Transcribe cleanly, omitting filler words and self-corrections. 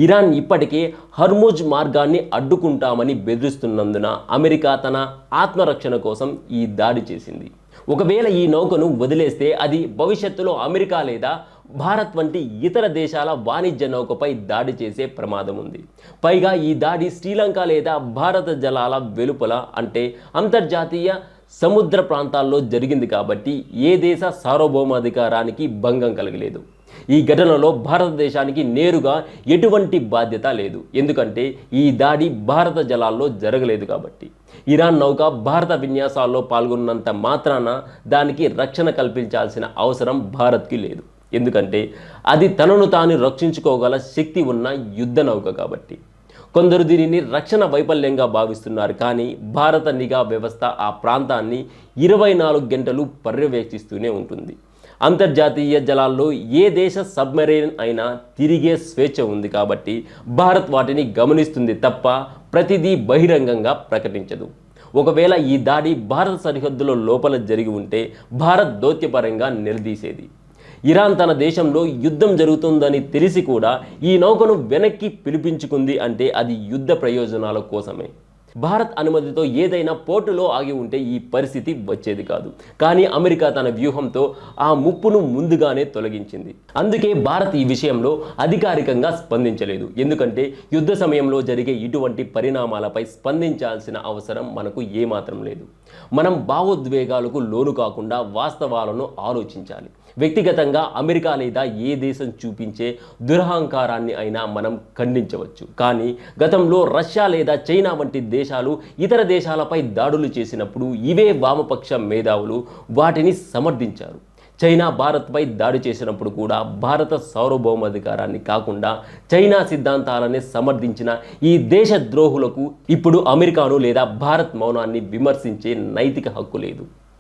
Iran ఇప్పటికే Hormuz మార్గాన్ని అడ్డుకుంటామని బెదిరిస్తున్నందున America తన ఆత్మరక్షణ కోసం ఈ దాడి చేసింది. ఒకవేళ ఈ నౌకను వదిలేస్తే అది భవిష్యత్తులో అమెరికా లేదా భారత్ వంటి ఇతర దేశాల వాణిజ్య నౌకపై దాడి చేసే ప్రమాదం ఉంది. పైగా ఈ దాడి శ్రీలంక లేదా భారత జలాల వెలుపల అంటే అంతర్జాతీయ సముద్ర ప్రాంతాల్లో జరిగింది కాబట్టి ఏ దేశ సార్వభౌమాధికారానికి భంగం కలగలేదు. ఈ ఘటనలో భారతదేశానికి నేరుగా ఎటువంటి బాధ్యత లేదు, ఎందుకంటే ఈ దాడి భారత జలాల్లో జరగలేదు కాబట్టి. ఇరాన్ నౌక భారత విన్యాసాల్లో పాల్గొన్నంత మాత్రాన దానికి రక్షణ కల్పించాల్సిన అవసరం భారత్కి లేదు, ఎందుకంటే అది తనను తాను రక్షించుకోగల శక్తి ఉన్న యుద్ధ నౌక కాబట్టి. కొందరు దీనిని రక్షణ వైఫల్యంగా భావిస్తున్నారు, కానీ భారత నిఘా వ్యవస్థ ఆ ప్రాంతాన్ని 24 గంటలు పర్యవేక్షిస్తూనే ఉంటుంది. అంతర్జాతీయ జలాల్లో ఏ దేశ సబ్మెరైన్ అయినా తిరిగే స్వేచ్ఛ ఉంది కాబట్టి భారత్ వాటిని గమనిస్తుంది తప్ప ప్రతిదీ బహిరంగంగా ప్రకటించదు. ఒకవేళ ఈ దాడి భారత సరిహద్దుల లోపల జరిగి ఉంటే భారత్ దౌత్యపరంగా నిలదీసేది. ఇరాన్ తన దేశంలో యుద్ధం జరుగుతుందని తెలిసి కూడా ఈ నౌకను వెనక్కి పిలిపించుకుంది అంటే అది యుద్ధ ప్రయోజనాల కోసమే. భారత్ అనుమతితో ఏదైనా పోర్టులో ఆగి ఉంటే ఈ పరిస్థితి వచ్చేది కాదు. కానీ అమెరికా తన వ్యూహంతో ఆ ముప్పును ముందుగానే తొలగించింది. అందుకే భారత్ ఈ విషయంలో అధికారికంగా స్పందించలేదు, ఎందుకంటే యుద్ధ సమయంలో జరిగే ఇటువంటి పరిణామాలపై స్పందించాల్సిన అవసరం మనకు ఏమాత్రం లేదు. మనం భావోద్వేగాలకు లోను కాకుండా వాస్తవాలను ఆలోచించాలి. వ్యక్తిగతంగా అమెరికా లేదా ఏ దేశం చూపించే దురహంకారాన్ని అయినా మనం ఖండించవచ్చు, కానీ గతంలో రష్యా లేదా చైనా వంటి దేశాలు ఇతర దేశాలపై దాడులు చేసినప్పుడు ఇవే వామపక్ష మేధావులు వాటిని సమర్థించారు. చైనా భారత్పై దాడి చేసినప్పుడు కూడా భారత సార్వభౌమాధికారాన్ని కాకుండా చైనా సిద్ధాంతాలనే సమర్థించిన ఈ దేశ ద్రోహులకు ఇప్పుడు అమెరికాను లేదా భారత్ మౌనాన్ని విమర్శించే నైతిక హక్కు లేదు.